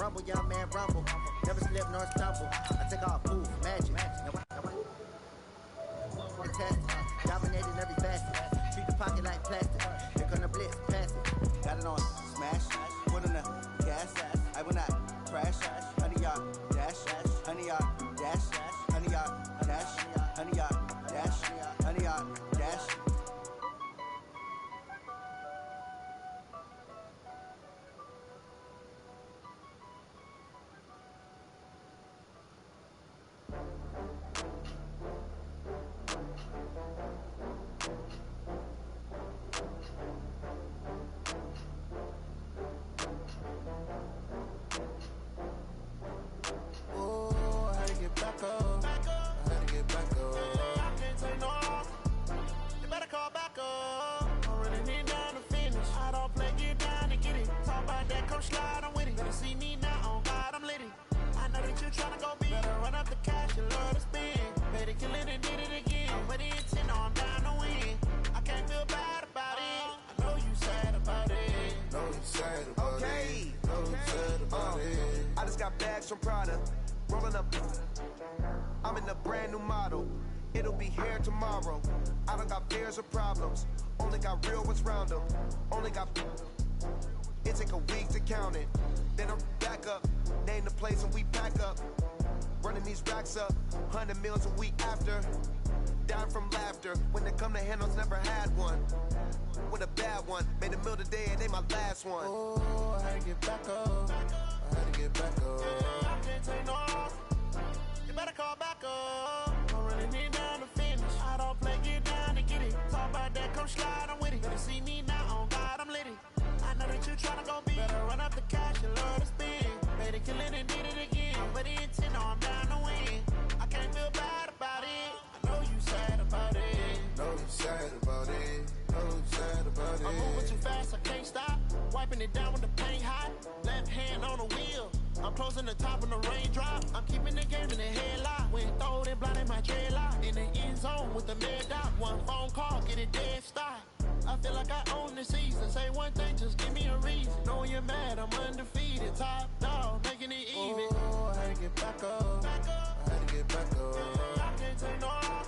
rumble, young man rumble. Never slip nor stumble. I take off, move, magic. Fantastic, dominating every facet. Treat the pocket like plastic. Here come the blitz, pass it. Got it on, smash. Put on the gas. I will not crash. 100-yard dash. 100-yard dash. 100-yard dash. 100-yard dash. 100-yard dash. I just got bags from Prada, rolling up. I'm in a brand new model. It'll be here tomorrow. I don't got fears or problems. Only got real ones round them. Only got. It take a week to count it. Then I'm back up. Name the place and we pack up. Running these racks up. 100 meals a week after. Dying from laughter. When they come to handles, never had one. With a bad one. Made a meal today and they my last one. Oh, I had to get back up. I had to get back up. I can't take no off. You better call back up. I'm running it down to finish. I don't play, get down to get it. Talk about that, come slide, I'm with it. Better see me now, on God, I'm litty. I know that you tryna go big. Better run up the cash, you love to spin. Made a killing and did it again. But the intent, no, I'm down to win. I can't feel bad about it. I know you sad about it. Know you sad about it. Know you sad about it. I'm moving too fast, I can't stop. Wiping it down with the paint hot. Left hand on the wheel. I'm closing the top when the raindrop. I'm keeping the game in the headlock. When throwed and blinded my dreadlock. In the end zone with the mid dot. One phone call, get it dead stop. I feel like I own the season. Say one thing, just give me a reason. Knowing you're mad, I'm undefeated. Top dog, making it even. Oh, I had to get back up. I had to get back up. I can't take no off.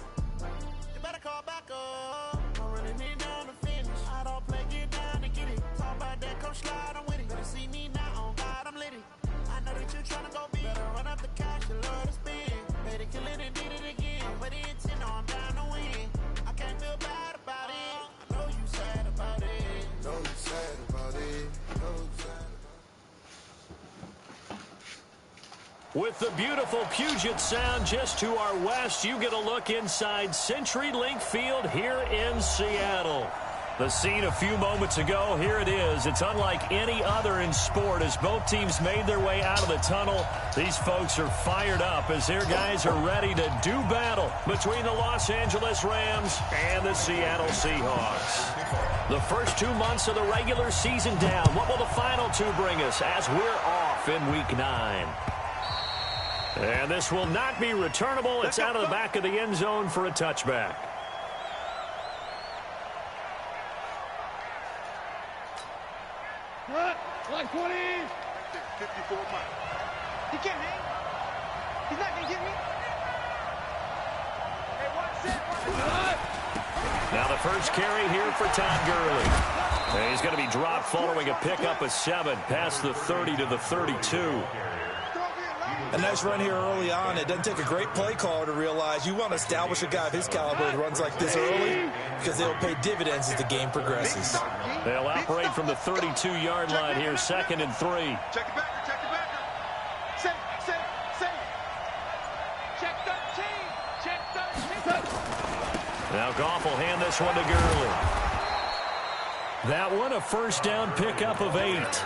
You better call back up. I'm running it down to finish. I don't play, get down to get it. Talk about that, come slide, I'm with it. Better see me now, on God, I'm litty. I know that you tryna go big. Better run up the cash, you love to spin. Made a killing and did it again. But the intent, no, I'm down to win. I can't feel bad about it. I know you sad about it. Know you sad about it. Know you sad about it. With the beautiful Puget Sound just to our west, you get a look inside CenturyLink Field here in Seattle. The scene a few moments ago, here it is. It's unlike any other in sport as both teams made their way out of the tunnel. These folks are fired up as their guys are ready to do battle between the Los Angeles Rams and the Seattle Seahawks. The first 2 months of the regular season down. What will the final two bring us as we're off in Week 9? And this will not be returnable. It's out of the back of the end zone for a touchback. Like 20. 54 miles. He can't hang. He's not going to get me. Hey, watch it. Now the first carry here for Todd Gurley. And he's going to be dropped following a pickup of 7 past the 30 to the 32. A nice run here early on. It doesn't take a great play caller to realize you want to establish a guy of his caliber that runs like this early because they'll pay dividends as the game progresses. They'll operate from the 32-yard line here, 2nd and 3. Check it back, check it back. Say. Check 13. Check 13. Now Goff will hand this one to Gurley. That one a first down pickup of 8.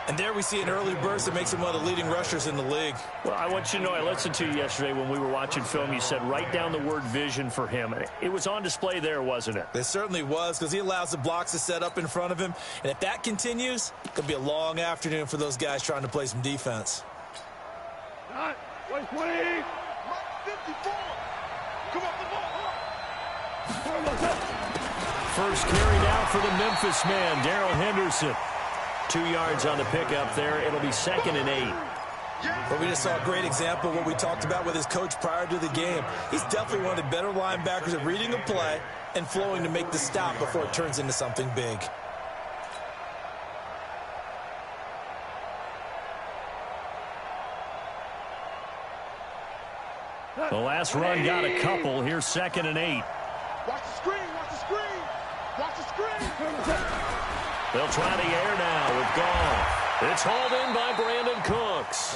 And there we see an early burst that makes him one of the leading rushers in the league. Well, I want you to know, I listened to you yesterday when we were watching film. You said write down the word vision for him. It was on display there, wasn't it? It certainly was, because he allows the blocks to set up in front of him. And if that continues, it could be a long afternoon for those guys trying to play some defense. Not 20. 54. Come on, First carry now for the Memphis man, Darrell Henderson. 2 yards on the pickup there. It'll be 2nd and 8. But we just saw a great example of what we talked about with his coach prior to the game. He's definitely one of the better linebackers at reading a play and flowing to make the stop before it turns into something big. The last run got a couple. Here's 2nd and 8. Watch the screen, watch the screen, watch the screen. They'll try the air now with Goff. It's hauled in by Brandon Cooks.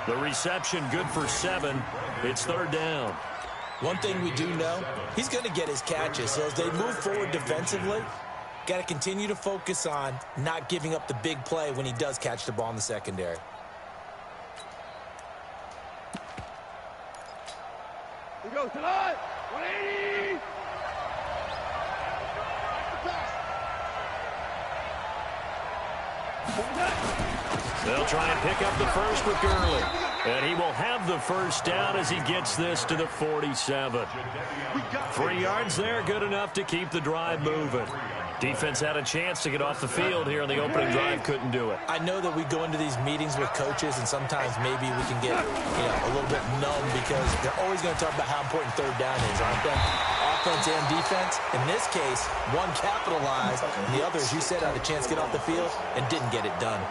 The reception good for 7. It's 3rd down. One thing we do know, he's going to get his catches. So as they move forward defensively, got to continue to focus on not giving up the big play when he does catch the ball in the secondary. Here goes tonight. 180. They'll try and pick up the first with Gurley. And he will have the first down as he gets this to the 47. 3 yards there, good enough to keep the drive moving. Defense had a chance to get off the field here in the opening drive, couldn't do it. I know that we go into these meetings with coaches, and sometimes maybe we can get a little bit numb because they're always going to talk about how important 3rd down is, aren't they? Offense and defense. In this case, one capitalized, and the other, as you said, had a chance to get off the field and didn't get it done.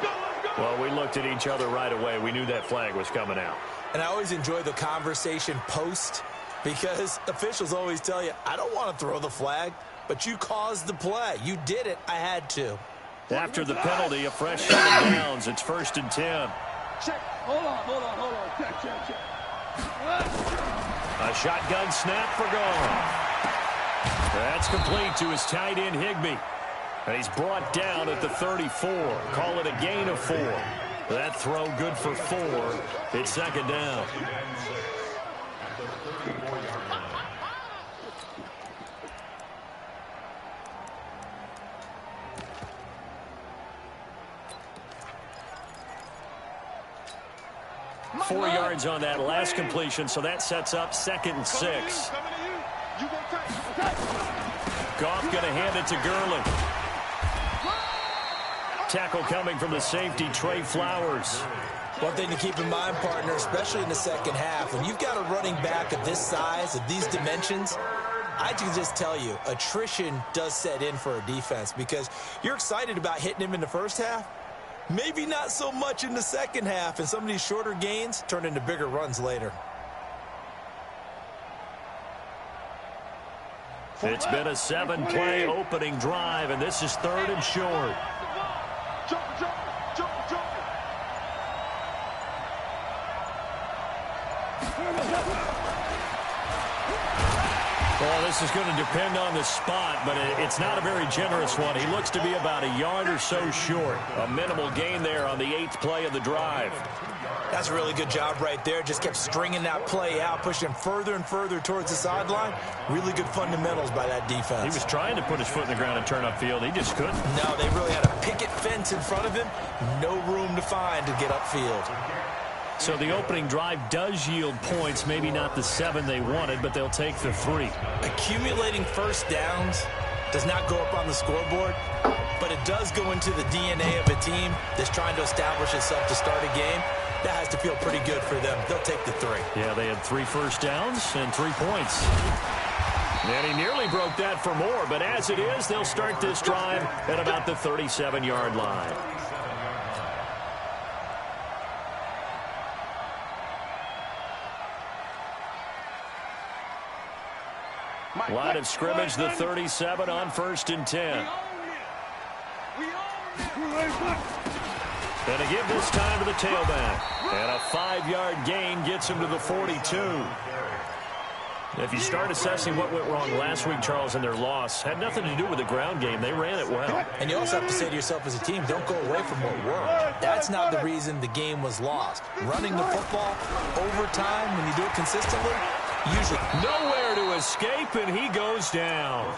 Well, we looked at each other right away. We knew that flag was coming out. And I always enjoy the conversation post because officials always tell you, I don't want to throw the flag, but you caused the play. You did it. I had to. After the penalty, a fresh set of downs. It's 1st and 10. Check. Hold on. Check. A shotgun snap for Goff. That's complete to his tight end, Higbee. And he's brought down at the 34. Call it a gain of 4. That throw good for 4. It's 2nd down. Four yards on that last completion, so that sets up 2nd and 6. Goff going to hand it to Gurley. Tackle coming from the safety, Trey Flowers. One thing to keep in mind, partner, especially in the second half, when you've got a running back of this size, of these dimensions, I can just tell you, attrition does set in for a defense because you're excited about hitting him in the first half. Maybe not so much in the second half, and some of these shorter gains turn into bigger runs later. It's been a 7-play opening drive, and this is 3rd and short. Well, this is going to depend on the spot, but it's not a very generous one. He looks to be about a yard or so short. A minimal gain there on the 8th play of the drive. That's a really good job right there. Just kept stringing that play out, pushing further and further towards the sideline. Really good fundamentals by that defense. He was trying to put his foot in the ground and turn upfield. He just couldn't. No, they really had a picket fence in front of him. No room to find to get upfield. So the opening drive does yield points, maybe not the 7 they wanted, but they'll take the 3. Accumulating first downs does not go up on the scoreboard, but it does go into the DNA of a team that's trying to establish itself to start a game. That has to feel pretty good for them. They'll take the 3. Yeah, they had 3 first downs and 3 points. And he nearly broke that for more, but as it is, they'll start this drive at about the 37-yard line. Line of scrimmage, the 37 on 1st and 10. And a give this time to the tailback. And a 5-yard gain gets him to the 42. If you start assessing what went wrong last week, Charles, in their loss, had nothing to do with the ground game. They ran it well. And you also have to say to yourself as a team, don't go away from what worked. That's not the reason the game was lost. Running the football over time, when you do it consistently, usually nowhere to escape, and he goes down.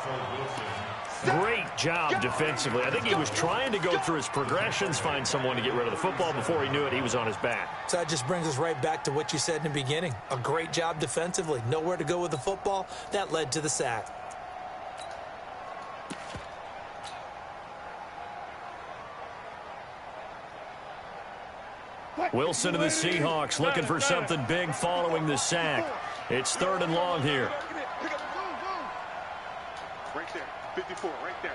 Great job defensively. I think he was trying to go through his progressions, find someone to get rid of the football. Before he knew it, he was on his back. So that just brings us right back to what you said in the beginning. A great job defensively. Nowhere to go with the football. That led to the sack. Wilson and the Seahawks looking for something big following the sack. It's 3rd and long here. Right there, 54, right there,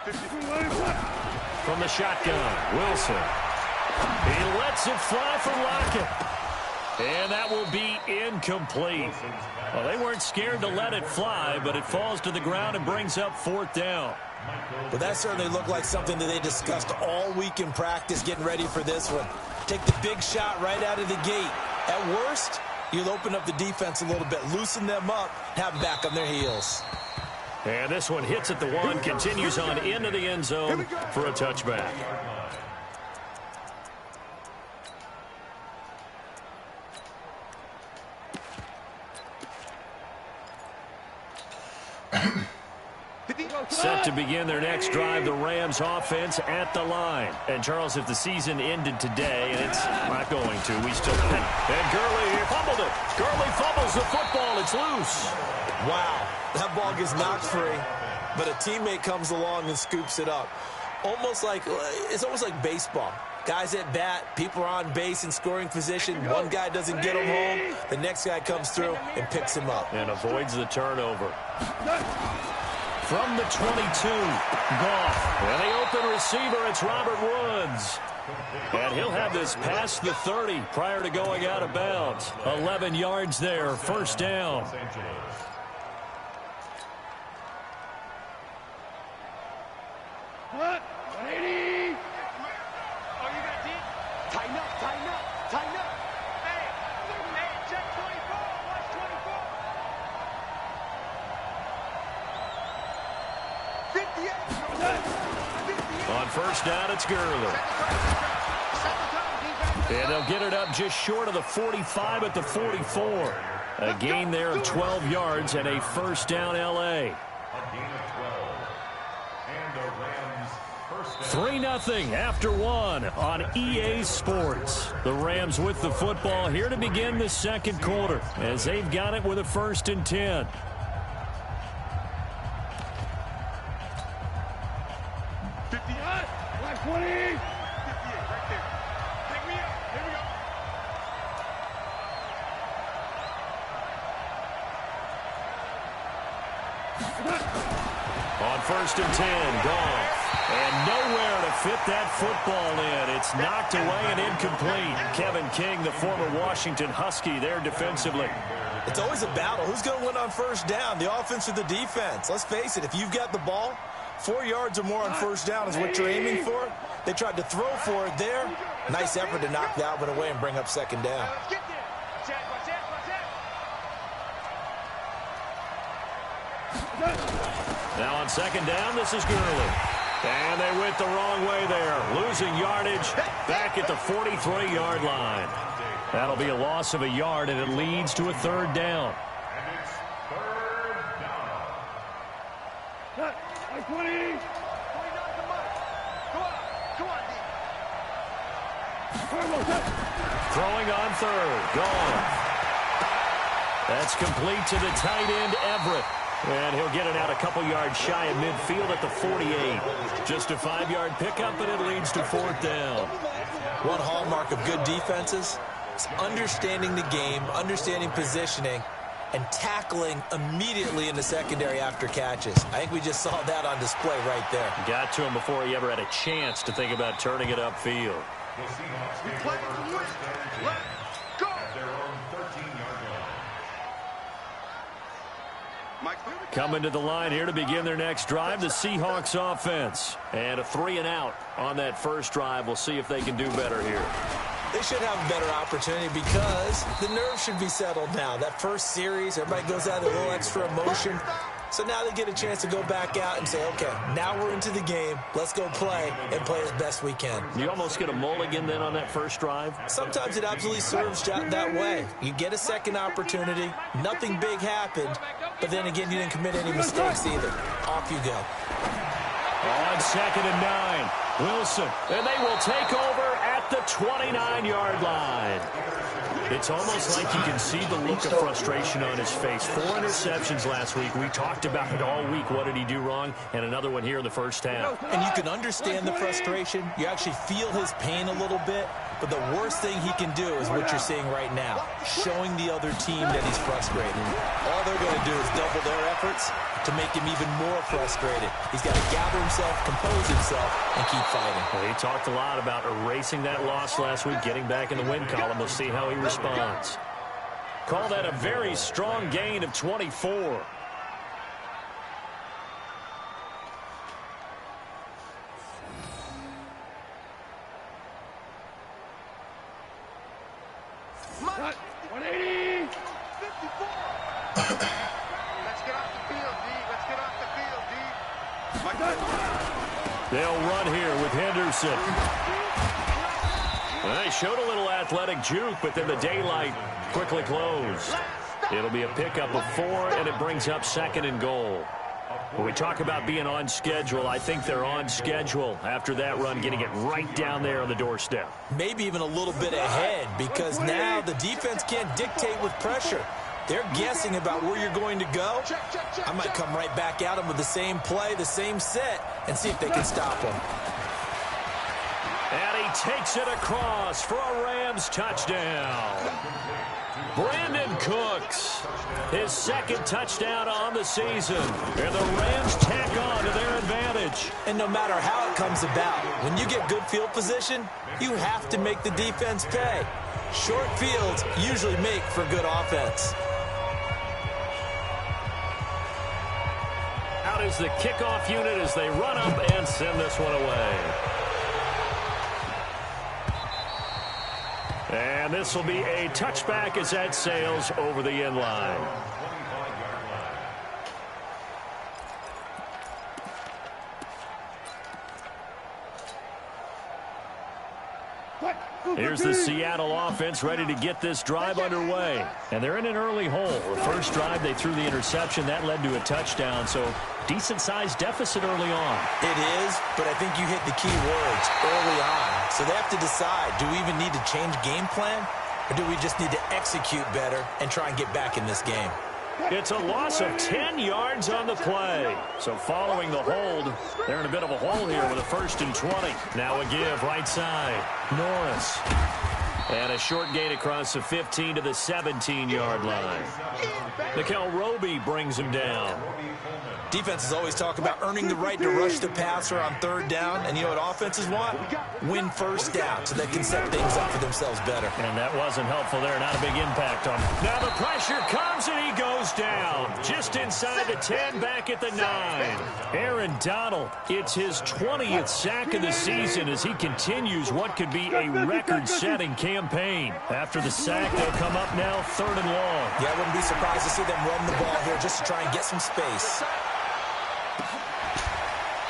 54. From the shotgun, Wilson. He lets it fly for Lockett. And that will be incomplete. Well, they weren't scared to let it fly, but it falls to the ground and brings up 4th down. Well, that certainly looked like something that they discussed all week in practice, getting ready for this one. Take the big shot right out of the gate. At worst, you'll open up the defense a little bit, loosen them up, have them back on their heels. And this one hits at the 1, continues on into the end zone for a touchback. Set to begin their next drive, the Rams offense at the line. And, Charles, if the season ended today, and it's not going to, we still... And Gurley fumbled it. Gurley fumbles the football. It's loose. Wow, that ball gets knocked free, but a teammate comes along and scoops it up. It's almost like baseball. Guys at bat, people are on base in scoring position. One guy doesn't get him home. The next guy comes through and picks him up. And avoids the turnover. From the 22, Goff. And the open receiver, it's Robert Woods. And he'll have this past the 30 prior to going out of bounds. 11 yards there, 1st down. What? 80. Oh, you got deep? Tighten up, tighten up, tighten up. Hey, check 24. Watch 24. 58. On 1st down, it's Gurley. And they'll get it up just short of the 45 at the 44. A gain there of 12 yards and a 1st down L.A. 3-0 after 1 on EA Sports. The Rams with the football here to begin the 2nd quarter as they've got it with a 1st and 10. On 1st and 10, Goff. And nowhere to fit that football in. It's knocked away and incomplete. Kevin King, the former Washington Husky, there defensively. It's always a battle. Who's going to win on 1st down, the offense or the defense? Let's face it, if you've got the ball, 4 yards or more on 1st down is what you're aiming for. They tried to throw for it there. Nice effort to knock that one away and bring up 2nd down. Now on 2nd down, this is Gurley. And they went the wrong way there. Losing yardage back at the 43-yard line. That'll be a loss of a yard, and it leads to a 3rd down. Throwing on 3rd. Goff. That's complete to the tight end, Everett. And he'll get it out a couple yards shy of midfield at the 48. Just a 5-yard pickup, and it leads to 4th down. One hallmark of good defenses is understanding the game, understanding positioning, and tackling immediately in the secondary after catches. I think we just saw that on display right there. Got to him before he ever had a chance to think about turning it upfield. Coming to the line here to begin their next drive, the Seahawks offense. And a 3-and-out on that 1st drive. We'll see if they can do better here. They should have a better opportunity because the nerves should be settled now. That 1st series, everybody goes out with a little extra emotion. So now they get a chance to go back out and say, okay, now we're into the game. Let's go play and play as best we can. You almost get a mulligan then on that 1st drive? Sometimes it absolutely serves that way. You get a 2nd opportunity. Nothing big happened. But then again, you didn't commit any mistakes either. Off you go. On 2nd and 9, Wilson. And they will take over at the 29-yard line. It's almost like you can see the look of frustration on his face. 4 interceptions last week. We talked about it all week. What did he do wrong? And another one here in the 1st half. And you can understand the frustration. You actually feel his pain a little bit. but the worst thing he can do is what you're seeing right now, showing the other team that he's frustrated. All they're going to do is double their efforts to make him even more frustrated. He's got to gather himself, compose himself, and keep fighting. Well, he talked a lot about erasing that loss last week, getting back in the win column. We'll see how he responds. Call that a very strong gain of 24. Cut. 180. 54. Let's get off the field, D. Let's get off the field, D. My God. They'll run here with Henderson. Well, they showed a little athletic juke, but then the daylight quickly closed. It'll be a pickup of 4, and it brings up 2nd and goal. When we talk about being on schedule, I think they're on schedule after that run, getting it right down there on the doorstep. Maybe even a little bit ahead, because now the defense can't dictate with pressure. They're guessing about where you're going to go. I might come right back at them with the same play, the same set, and see if they can stop them. And he takes it across for a Rams touchdown. Brandon Cooks, his 2nd touchdown on the season. And the Rams tack on to their advantage. And no matter how it comes about, when you get good field position, you have to make the defense pay. Short fields usually make for good offense. Out is the kickoff unit as they run up and send this one away. And this will be a touchback as that sails over the end line. Here's the Seattle offense ready to get this drive underway. And they're in an early hole. The first drive, they threw the interception. That led to a touchdown. So decent-sized deficit early on. It is, but I think you hit the key words early on. So they have to decide, do we even need to change game plan? Or do we just need to execute better and try and get back in this game? It's a loss of 10 yards on the play. So following the hold, they're in a bit of a hole here with a 1st and 20. Now a give right side. Norris. And a short gain across the 15 to the 17-yard line. Nickel Roby brings him down. Defenses always talk about earning the right to rush the passer on 3rd down. And you know what offenses want? Win 1st down so they can set things up for themselves better. And that wasn't helpful there. Not a big impact on him. Now the pressure comes and he goes down. Just inside the 10, back at the 9. Aaron Donald, it's his 20th sack of the season as he continues what could be a record-setting campaign. After the sack, they'll come up now 3rd and long. Yeah, I wouldn't be surprised to see them run the ball here just to try and get some space.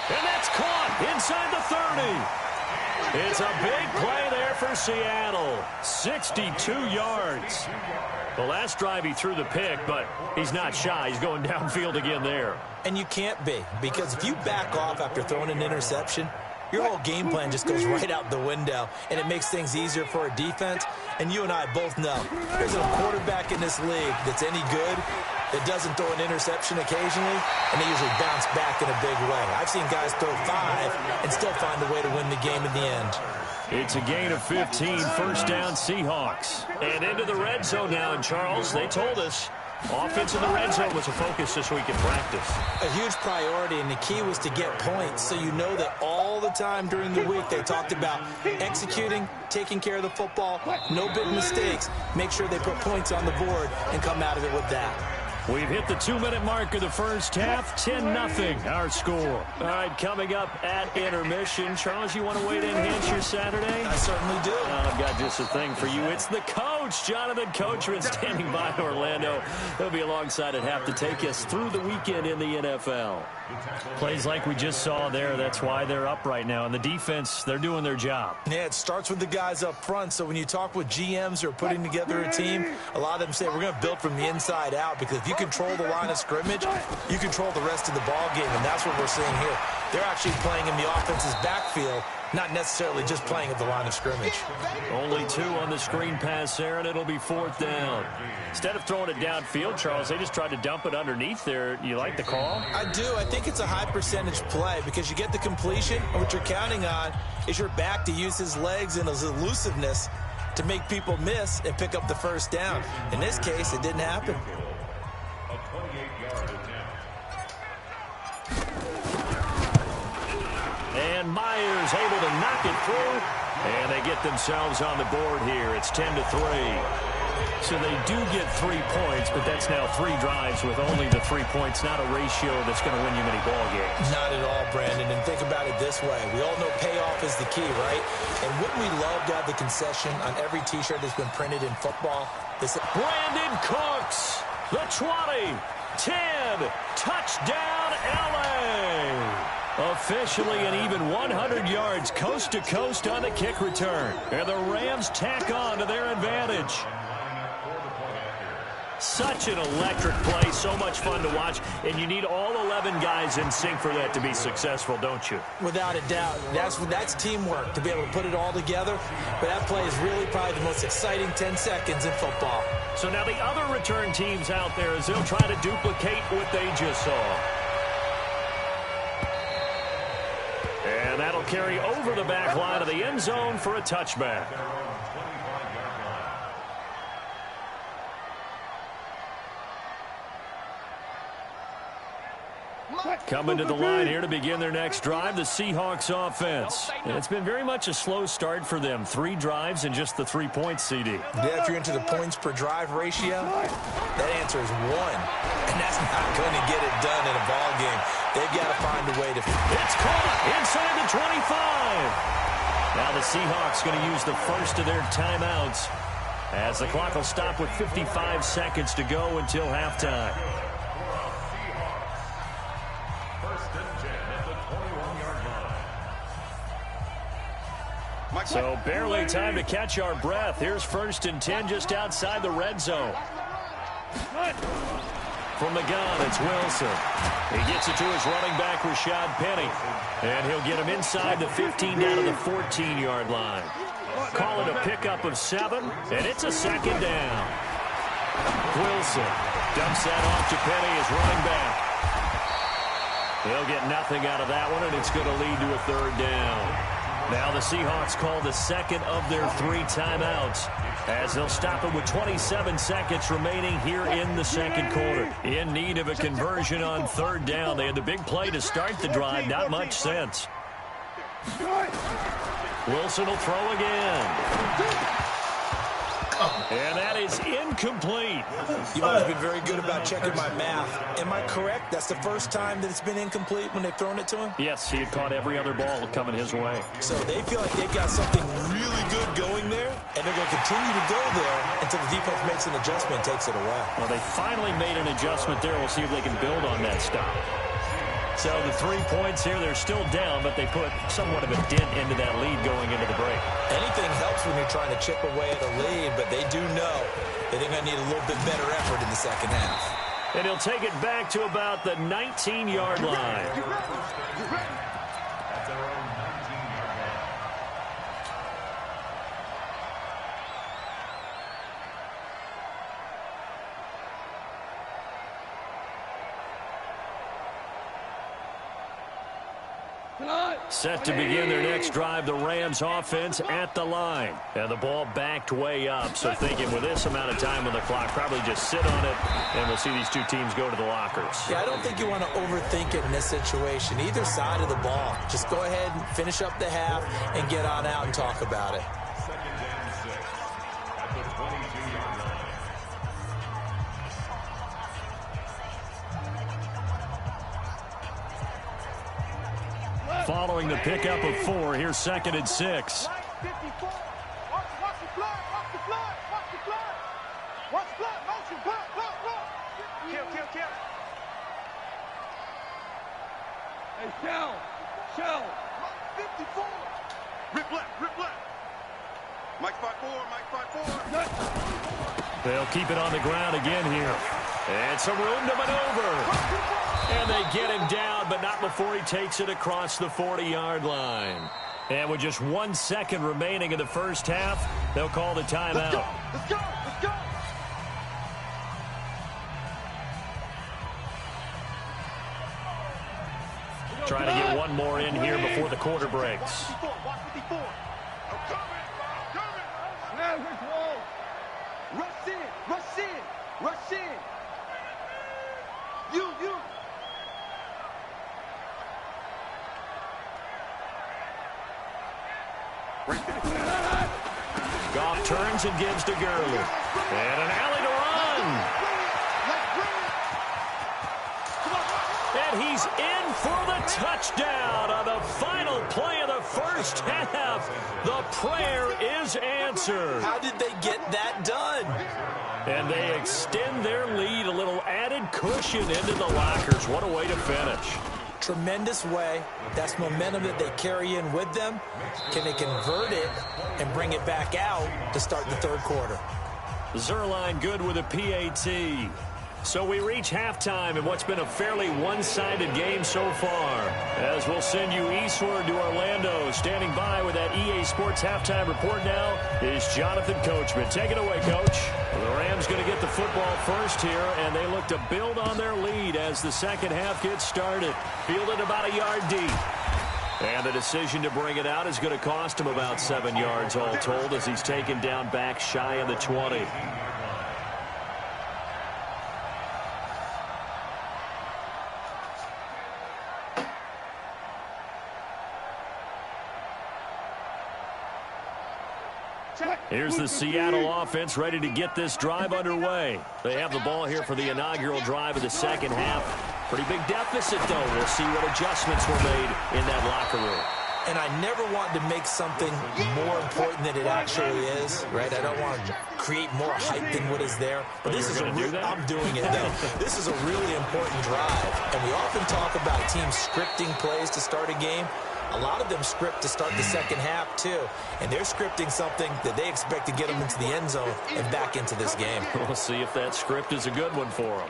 And that's caught inside the 30. It's a big play there for Seattle. 62 yards. The last drive he threw the pick, but he's not shy. He's going downfield again there. And you can't be, because if you back off after throwing an interception, your whole game plan just goes right out the window, and it makes things easier for a defense. And you and I both know there's a quarterback in this league that's any good that doesn't throw an interception occasionally, and they usually bounce back in a big way. I've seen guys throw 5 and still find a way to win the game in the end. It's a gain of 15, 1st down Seahawks. And into the red zone now, and Charles, they told us offense in the red zone was a focus this week in practice. A huge priority, and the key was to get points. So you know that all the time during the week they talked about executing, taking care of the football, no big mistakes. Make sure they put points on the board and come out of it with that. We've hit the 2-minute mark of the first half. 10-0 our score. All right, coming up at intermission. Charles, you want to wait to enhance your Saturday? I certainly do. I've got just a thing for you. It's the coach, Jonathan Coachman, standing by in Orlando. He'll be alongside at half to take us through the weekend in the NFL. Plays like we just saw there, that's why they're up right now. And the defense, they're doing their job. Yeah, it starts with the guys up front. So when you talk with GMs who are putting together a team, a lot of them say we're going to build from the inside out, because if you control the line of scrimmage, you control the rest of the ball game, and that's what we're seeing here. They're actually playing in the offense's backfield not necessarily just playing at the line of scrimmage. Only 2 on the screen pass there, and it'll be 4th down. Instead of throwing it downfield, Charles, they just tried to dump it underneath there. You like the call? I do. I think it's a high percentage play because you get the completion, and what you're counting on is your back to use his legs and his elusiveness to make people miss and pick up the first down. In this case, it didn't happen. And Myers able to knock it through, and they get themselves on the board here. It's 10-3. So they do get 3 points, but that's now 3 drives with only the 3 points, not a ratio that's going to win you many ball games. Not at all, Brandon. And think about it this way. We all know payoff is the key, right? And wouldn't we love to have the concession on every T-shirt that's been printed in football? Brandon Cooks, the 20, 10, touchdown LA. Officially an even 100 yards coast to coast on the kick return. And the Rams tack on to their advantage. Such an electric play, so much fun to watch, and you need all 11 guys in sync for that to be successful, don't you? Without a doubt. That's teamwork, to be able to put it all together. But that play is really probably the most exciting 10 seconds in football. So now the other return teams out there as they'll try to duplicate what they just saw. And that'll carry over the back line of the end zone for a touchback. Coming to the line here to begin their next drive, the Seahawks offense. And it's been very much a slow start for them. 3 drives and just the 3 points, CD. Yeah, if you're into the points per drive ratio, that answer is 1. And that's not going to get it done in a ball game. They've got to find a way to... It's caught inside the 25. Now the Seahawks going to use the first of their timeouts as the clock will stop with 55 seconds to go until halftime. So barely time to catch our breath. Here's 1st and 10 just outside the red zone. From the gun, it's Wilson. He gets it to his running back, Rashad Penny. And he'll get him inside the 15 down to the 14-yard line. Call it a pickup of 7, and it's a 2nd down. Wilson dumps that off to Penny as running back. He'll get nothing out of that one, and it's going to lead to a 3rd down. Now the Seahawks call the second of their 3 timeouts as they'll stop it with 27 seconds remaining here in the second quarter. In need of a conversion on 3rd down. They had the big play to start the drive. Not much sense. Wilson will throw again. And that is incomplete. You've always been very good about checking my math. Am I correct? That's the first time that it's been incomplete when they've thrown it to him? Yes, he had caught every other ball coming his way. So they feel like they've got something really good going there, and they're going to continue to go there until the defense makes an adjustment and takes it away. Well, they finally made an adjustment there. We'll see if they can build on that stop. So the 3 points here, they're still down, but they put somewhat of a dent into that lead going into the break. Anything helps when you're trying to chip away at a lead, but they do know that they're going to need a little bit better effort in the second half. And he'll take it back to about the 19-yard line. Set to begin their next drive, the Rams offense at the line. And the ball backed way up, so thinking with this amount of time on the clock, probably just sit on it, and we'll see these 2 teams go to the lockers. Yeah, I don't think you want to overthink it in this situation. Either side of the ball. Just go ahead and finish up the half and get on out and talk about it. Following the pickup of 4, here's 2nd and 6. Watch the blood, watch the blood, watch the blood. Watch blood, motion, blood. Kill. Hey, shell. 54. Rip left. Mike 5-4. They'll keep it on the ground again here. And some room to maneuver. And they get him down, but not before he takes it across the 40-yard line. And with just 1 second remaining in the first half, they'll call the timeout. Let's go! Let's go! Trying to get one more in here before the quarter breaks. Watch 54. I'm coming. Rush in. Rush in. Rush in. You. Goff turns and gives to Gurley. And an alley to run. And he's in for the touchdown on the final play of the first half. The prayer is answered. How did they get that done? And they extend their lead, a little added cushion into the lockers. What a way to finish. Tremendous way. That's momentum that they carry in with them. Can they convert it and bring it back out to start the third quarter? Zerline good with a PAT. So we reach halftime in what's been a fairly one-sided game so far. As we'll send you eastward to Orlando. Standing by with that EA Sports halftime report now is Jonathan Coachman. Take it away, Coach. Well, the Rams going to get the football first here, and they look to build on their lead as the second half gets started. Fielded about a yard deep. And the decision to bring it out is going to cost him about 7 yards all told as he's taken down back shy of the 20. Here's the Seattle offense ready to get this drive underway. They have the ball here for the inaugural drive of the second half. Pretty big deficit, though. We'll see what adjustments were made in that locker room. And I never want to make something more important than it actually is, right? I don't want to create more hype than what is there. But this is I'm doing it, though. This is a really important drive. And we often talk about teams scripting plays to start a game. A lot of them script to start the second half, too. And they're scripting something that they expect to get them into the end zone and back into this game. We'll see if that script is a good one for them.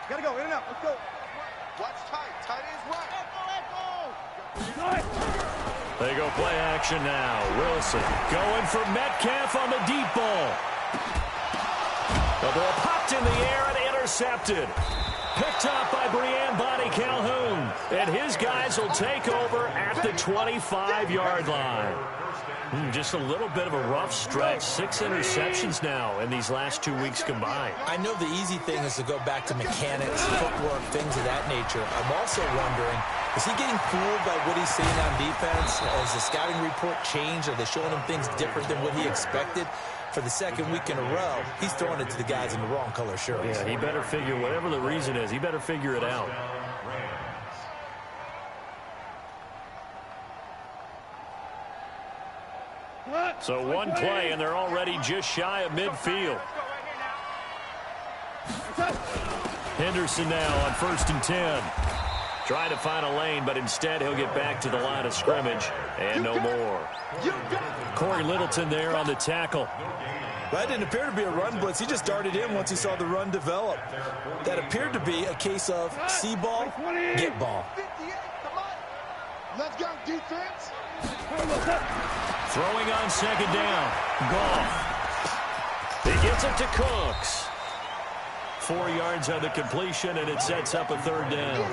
Gotta go, in and out, let's go. Watch tight, tight ends right. They go play action now. Wilson going for Metcalf on the deep ball. The ball popped in the air and intercepted. Picked up by Brian Bonnie Calhoun. And his guys will take over at the 25-yard line. Just a little bit of a rough stretch. 6 interceptions now in these last 2 weeks combined. I know the easy thing is to go back to mechanics, footwork, things of that nature. I'm also wondering, is he getting fooled by what he's seeing on defense? Has the scouting report changed? Are they showing him things different than what he expected? For the second week in a row, he's throwing it to the guys in the wrong color shirts. Yeah, he better figure, whatever the reason is, he better figure it out. So one play, and they're already just shy of midfield. Henderson now on 1st and 10. Trying to find a lane, but instead he'll get back to the line of scrimmage, and no more. Corey Littleton there on the tackle. That didn't appear to be a run blitz. He just darted in once he saw the run develop. That appeared to be a case of see ball, get ball. Let's go, defense. Throwing on 2nd down. Goff. He gets it to Cooks. 4 yards on the completion, and it sets up a 3rd down.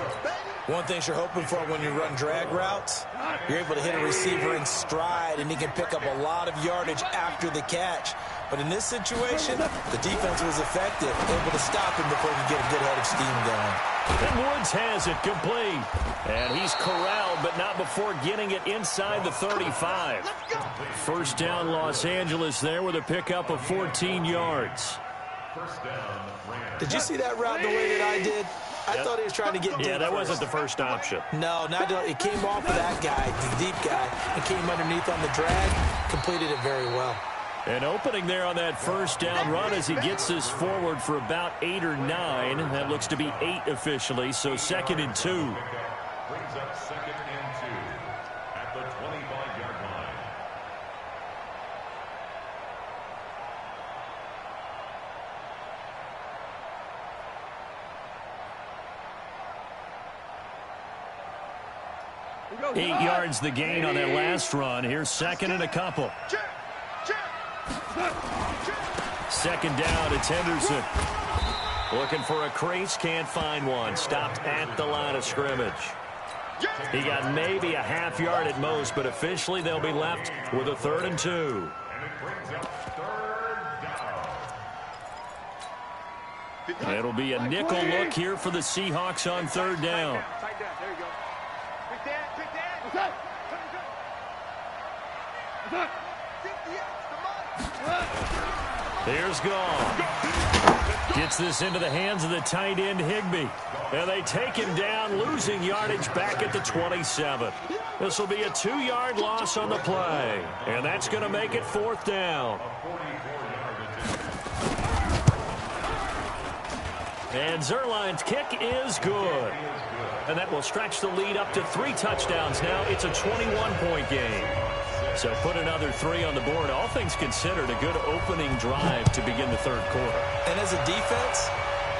One thing you're hoping for when you run drag routes, you're able to hit a receiver in stride, and he can pick up a lot of yardage after the catch. But in this situation, the defense was effective, able to stop him before he could get a good head of steam going. And Woods has it complete. And he's corralled, but not before getting it inside the 35. 1st down, Los Angeles there with a pickup of 14 yards. Did you see that route the way that I did? I thought he was trying to get deep. Yeah, that wasn't the first option. No, it came off of that guy, the deep guy, and came underneath on the drag, completed it very well. An opening there on that 1st down run as he gets this forward for about 8 or 9. That looks to be 8 officially, so 2nd and 2. Brings up 2nd and 2 at the 25-yard line. 8 yards the gain on that last run. Here's second and a couple. Second down, it's Henderson. Looking for a crease, can't find one. Stopped at the line of scrimmage. He got maybe a half yard at most, but officially they'll be left with a 3rd and 2. It'll be a nickel look here for the Seahawks on 3rd down. There you go. Pick that. Here's Gall. Gets this into the hands of the tight end, Higbee. And they take him down, losing yardage back at the 27. This will be a 2-yard loss on the play. And that's going to make it 4th down. And Zerline's kick is good. And that will stretch the lead up to 3 touchdowns now. It's a 21-point game. So put another 3 on the board. All things considered, a good opening drive to begin the 3rd quarter. And as a defense,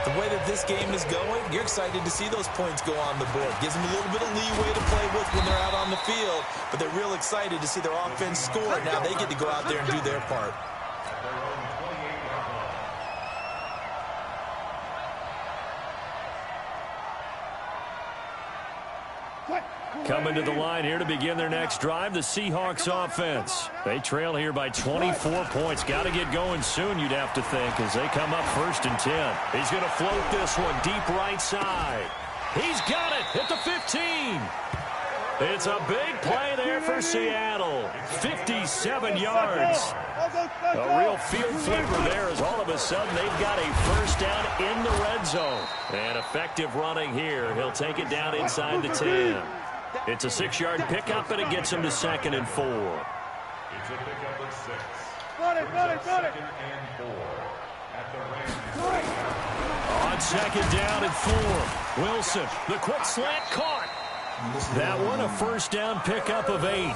the way that this game is going, you're excited to see those points go on the board. Gives them a little bit of leeway to play with when they're out on the field, but they're real excited to see their offense score. Now they get to go out there and do their part. Coming to the line here to begin their next drive, the Seahawks offense. They trail here by 24 points. Got to get going soon, you'd have to think, as they come up 1st and 10. He's going to float this one deep right side. He's got it at the 15. It's a big play there for Seattle. 57 yards. A real field flipper there as all of a sudden they've got a 1st down in the red zone. And effective running here. He'll take it down inside the 10. It's a 6-yard pickup, and it gets him to 2nd and 4. It's a pickup of 6. Got it. 2nd and 4 at the Rams. On 2nd down and 4. Wilson, the quick slant caught. That one, a 1st down pickup of 8.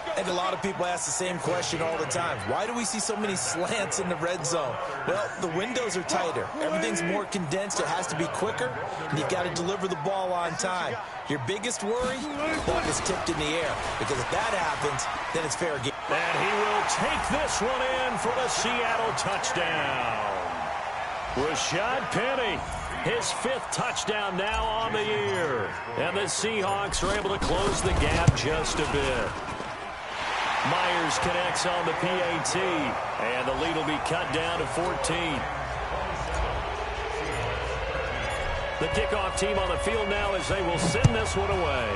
I think a lot of people ask the same question all the time. Why do we see so many slants in the red zone? Well, the windows are tighter. Everything's more condensed. It has to be quicker, and you've got to deliver the ball on time. Your biggest worry? Ball is tipped in the air, because if that happens, then it's fair game. And he will take this one in for the Seattle touchdown. Rashad Penny, his 5th touchdown now on the year. And the Seahawks are able to close the gap just a bit. Myers connects on the PAT, and the lead will be cut down to 14. The kickoff team on the field now as they will send this one away.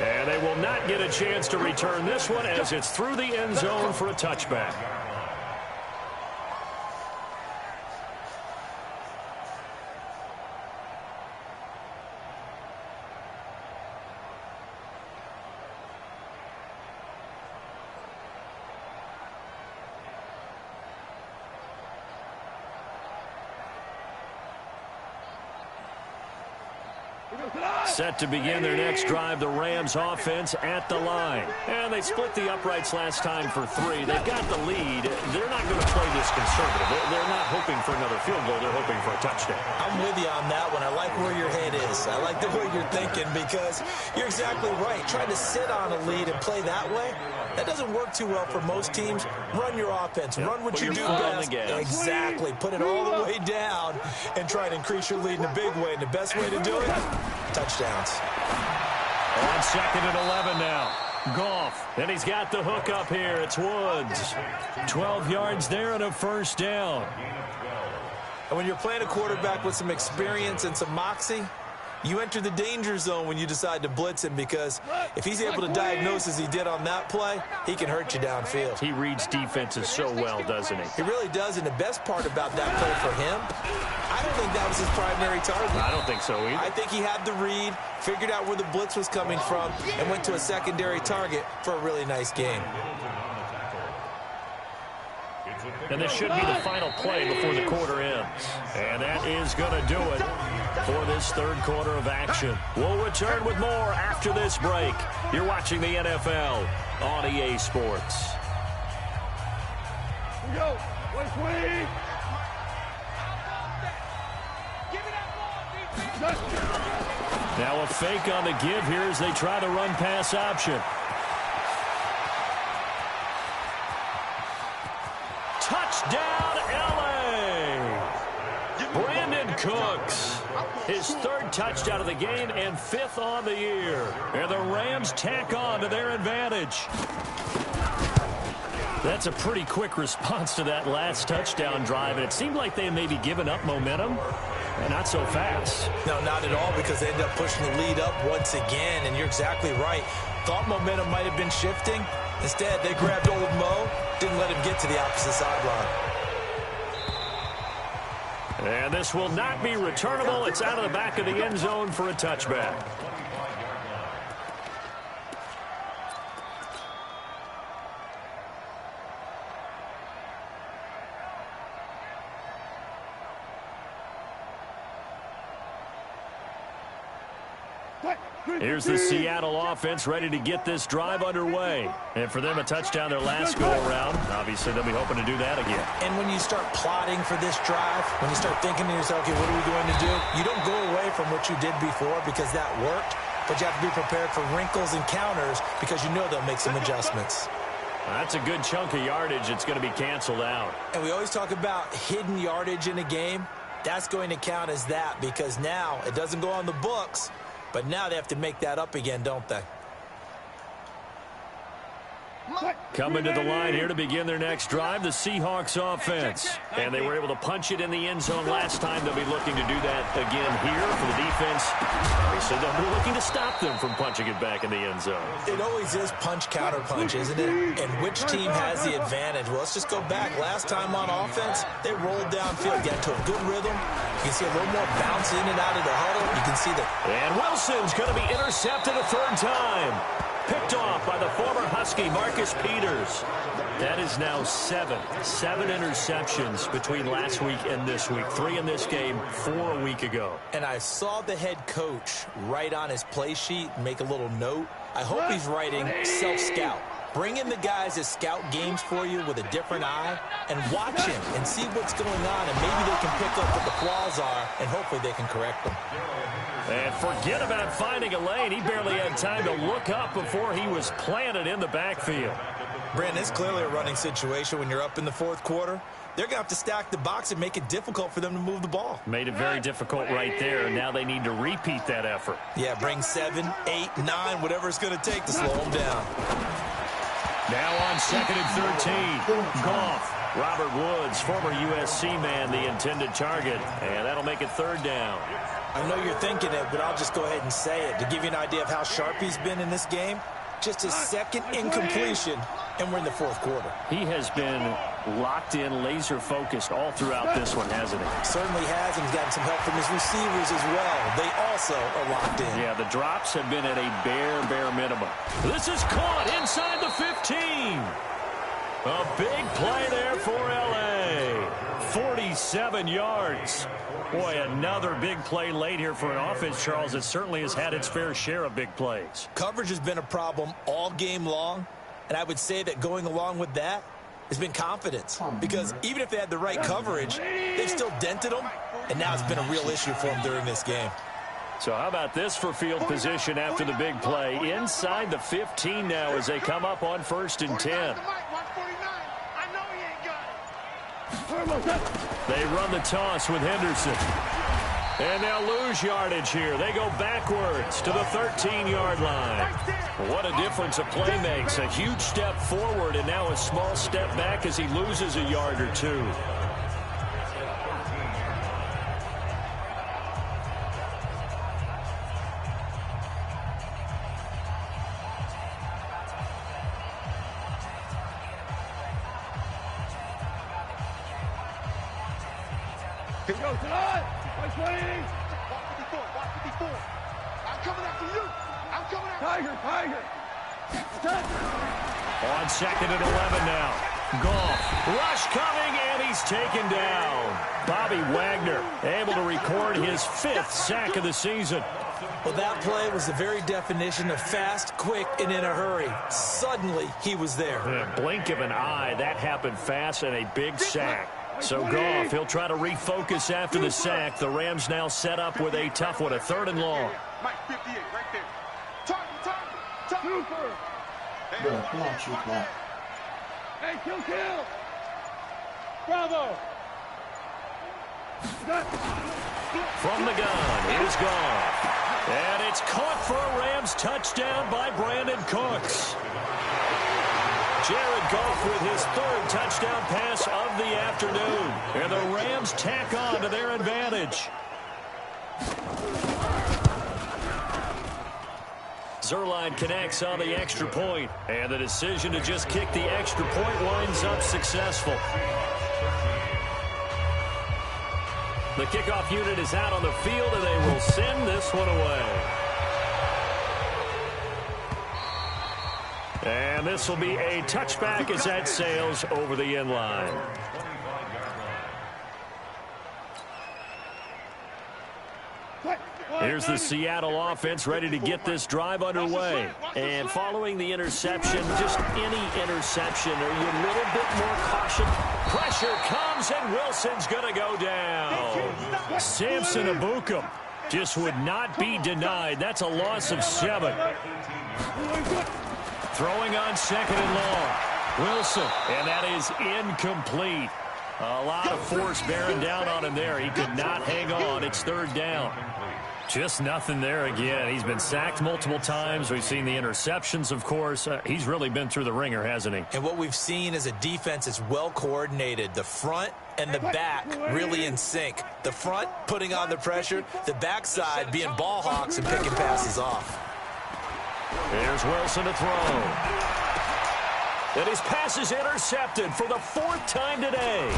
And they will not get a chance to return this one as it's through the end zone for a touchback. Set to begin their next drive, the Rams offense at the line. And they split the uprights last time for 3. They've got the lead. They're not going to play this conservative. They're not hoping for another field goal. They're hoping for a touchdown. I'm with you on that one. I like where your head is. I like the way you're thinking, because you're exactly right. Trying to sit on a lead and play that way, that doesn't work too well for most teams. Run your offense. Yep. Run what you do best. Exactly. Put it all the way down and try to increase your lead in a big way. And the best way to do it, touchdowns. On 2nd and 11 now. Goff, and he's got the hook up here. It's Woods. 12 yards there and a 1st down. And when you're playing a quarterback with some experience and some moxie, you enter the danger zone when you decide to blitz him, because if he's able to diagnose as he did on that play, he can hurt you downfield. He reads defenses so well, doesn't he? He really does, and the best part about that play for him, I don't think that was his primary target. I don't think so either. I think he had the read, figured out where the blitz was coming from, and went to a secondary target for a really nice game. And this should be the final play before the quarter ends. And that is going to do it for this 3rd quarter of action. We'll return with more after this break. You're watching the NFL on EA Sports. Here we go. 120. Now a fake on the give here as they try the run-pass option. Touchdown, L.A. Brandon Cooks, his third touchdown of the game and fifth on the year. And the Rams tack on to their advantage. That's a pretty quick response to that last touchdown drive, and it seemed like they may be giving up momentum. Not so fast. No, not at all, because they end up pushing the lead up once again, and you're exactly right. Thought momentum might have been shifting. Instead, they grabbed old Mo, didn't let him get to the opposite sideline. And this will not be returnable. It's out of the back of the end zone for a touchback. Here's the Seattle offense ready to get this drive underway. And for them, a touchdown their last go-around. Obviously, they'll be hoping to do that again. And when you start plotting for this drive, when you start thinking to yourself, okay, what are we going to do? You don't go away from what you did before because that worked, but you have to be prepared for wrinkles and counters because you know they'll make some adjustments. That's a good chunk of yardage. It's going to be canceled out. And we always talk about hidden yardage in a game. That's going to count as that because now it doesn't go on the books. But now they have to make that up again, don't they? Coming to the line here to begin their next drive, the Seahawks offense. And they were able to punch it in the end zone last time. They'll be looking to do that again here for the defense. So they'll be looking to stop them from punching it back in the end zone. It always is punch-counter-punch, isn't it? And which team has the advantage? Well, let's just go back. Last time on offense, they rolled downfield, got into a good rhythm. You can see a little more bounce in and out of the huddle. You can see that. And Wilson's going to be intercepted a third time. Picked off by the former Husky, Marcus Peters. That is now seven interceptions between last week and this week. 3 in this game, 4 a week ago. And I saw the head coach write on his play sheet and make a little note. I hope he's writing self-scout. Bring in the guys that scout games for you with a different eye and watch him and see what's going on, and maybe they can pick up what the flaws are, and hopefully they can correct them. And forget about finding a lane. He barely had time to look up before he was planted in the backfield. Brandon, it's clearly a running situation when you're up in the fourth quarter. They're going to have to stack the box and make it difficult for them to move the ball. Made it very difficult right there. Now they need to repeat that effort. Yeah, bring 7, 8, 9, whatever it's going to take to slow them down. Now on 2nd and 13. Goff. Robert Woods, former USC man, the intended target. And that'll make it 3rd down. I know you're thinking it, but I'll just go ahead and say it. To give you an idea of how sharp he's been in this game, just his 2nd incompletion, and we're in the 4th quarter. He has been locked in, laser-focused all throughout this one, hasn't he? Certainly has, and he's gotten some help from his receivers as well. They also are locked in. Yeah, the drops have been at a bare minimum. This is caught inside the 15. A big play there for L.A. 47 yards. Boy, another big play late here for an offense, Charles, that certainly has had its fair share of big plays. Coverage has been a problem all game long, and I would say that going along with that has been confidence. Because even if they had the right coverage, they've still dented them, and now it's been a real issue for them during this game. So how about this for field position after the big play? Inside the 15 now as they come up on 1st and 10. They run the toss with Henderson. And they'll lose yardage here. They go backwards to the 13-yard line. What a difference a play makes. A huge step forward and now a small step back as he loses a yard or two. Here goes tonight. 120. Watch 54. I'm coming after you. I'm coming after you. Tiger. On 2nd and 11 now. Goff. Rush coming, and he's taken down. Bobby Wagner able to record his 5th sack of the season. Well, that play was the very definition of fast, quick, and in a hurry. Suddenly, he was there. In a blink of an eye, that happened fast and a big sack. So Goff, he'll try to refocus after the sack. The Rams now set up with a tough one, a 3rd and long. Mike 58 right there. Target. Super. Hey, kill. Bravo. From the gun, here's Goff. And it's caught for a Rams touchdown by Brandon Cooks. Jared Goff with his 3rd touchdown pass of the afternoon. And the Rams tack on to their advantage. Zerline connects on the extra point. And the decision to just kick the extra point winds up successful. The kickoff unit is out on the field, and they will send this one away. And this will be a touchback as that sails over the end line. Here's the Seattle offense ready to get this drive underway. And following the interception, just any interception, are you a little bit more cautious? Pressure comes, and Wilson's going to go down. Samson Abukum just would not be denied. That's a loss of 7. Throwing on 2nd and long. Wilson, and that is incomplete. A lot of force bearing down on him there. He could not hang on. It's 3rd down. Just nothing there again. He's been sacked multiple times. We've seen the interceptions, of course. He's really been through the ringer, hasn't he? And what we've seen is a defense that's well coordinated. The front and the back really in sync. The front putting on the pressure. The backside being ball hawks and picking passes off. Here's Wilson to throw. And his pass is intercepted for the 4th time today.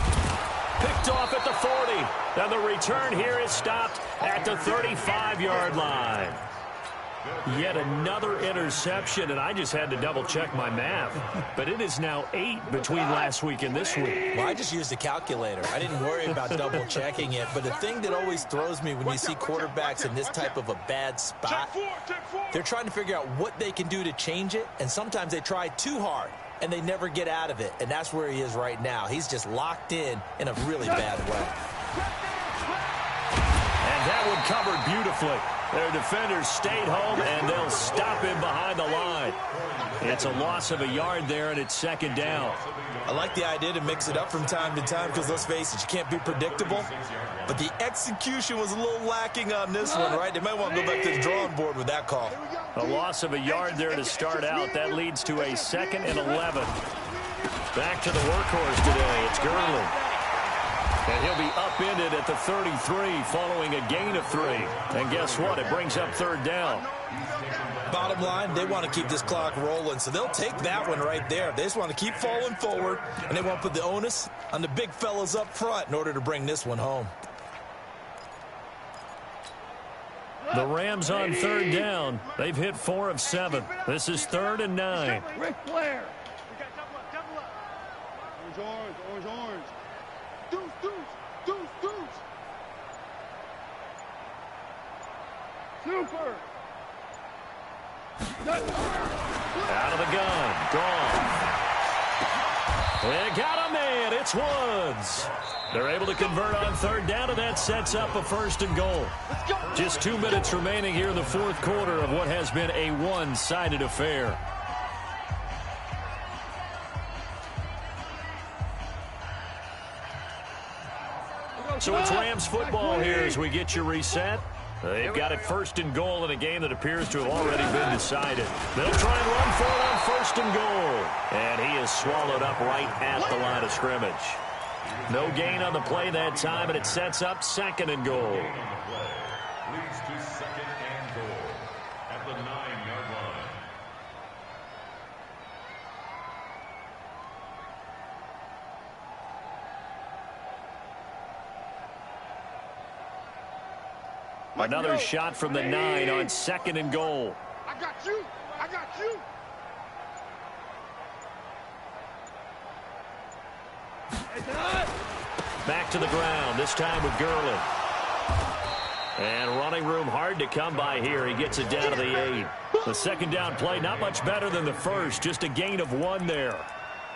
Picked off at the 40. And the return here is stopped at the 35-yard line. Yet another interception, and I just had to double-check my math. But it is now 8 between last week and this week. Well, I just used a calculator. I didn't worry about double-checking it. But the thing that always throws me when you see quarterbacks in this type of a bad spot, they're trying to figure out what they can do to change it, and sometimes they try too hard, and they never get out of it. And that's where he is right now. He's just locked in a really bad way. And that one covered beautifully. Their defenders stayed home, and they'll stop him behind the line. It's a loss of a yard there, and it's 2nd down. I like the idea to mix it up from time to time because, let's face it, you can't be predictable. But the execution was a little lacking on this one, right? They might want to go back to the drawing board with that call. A loss of a yard there to start out. That leads to a 2nd and 11. Back to the workhorse today. It's Gurley. And he'll be upended at the 33 following a gain of 3. And guess what? It brings up 3rd down. Bottom line, they want to keep this clock rolling, so they'll take that one right there. They just want to keep falling forward, and they want to put the onus on the big fellas up front in order to bring this one home. The Rams on 3rd down. They've hit 4 of 7. This is 3rd and 9. Ric Flair. We got double up. Orange. Deuce. Super. Out of the gun. Gone. They got a man. It's Woods. They're able to convert on 3rd down, and that sets up a 1st and goal. Just 2 minutes remaining here in the 4th quarter of what has been a one-sided affair. So it's Rams football here as we get you reset. They've got it 1st and goal in a game that appears to have already been decided. They'll try and run for it on 1st and goal. And he is swallowed up right at the line of scrimmage. No gain on the play that time, and it sets up 2nd and goal. Leads to 2nd and goal at the 9-yard line. Another shot from the 9 on 2nd and goal. I got you. Back to the ground, this time with Gurley. And running room hard to come by here. He gets it down to the 8. The 2nd down play, not much better than the first. Just a gain of 1 there.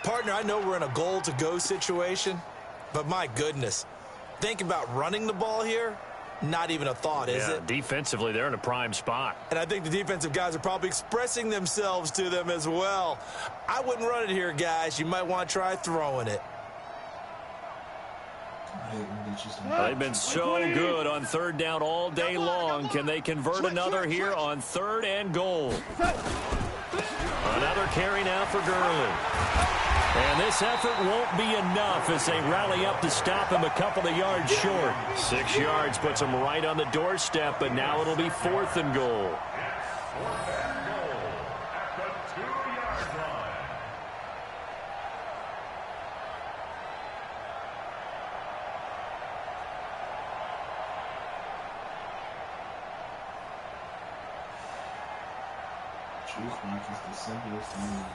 Partner, I know we're in a goal-to-go situation, But my goodness, think about running the ball here. Not even a thought, is it? Defensively, they're in a prime spot. And I think the defensive guys are probably expressing themselves to them as well. I wouldn't run it here, guys. You might want to try throwing it. They've been so good on third down all day long. Can they convert another here on 3rd and goal? Another carry now for Gurley. And this effort won't be enough as they rally up to stop him a couple of yards short. 6 yards puts him right on the doorstep, but now it'll be 4th and goal. 4th and goal at the 2-yard line. Truth match is the simplest thing.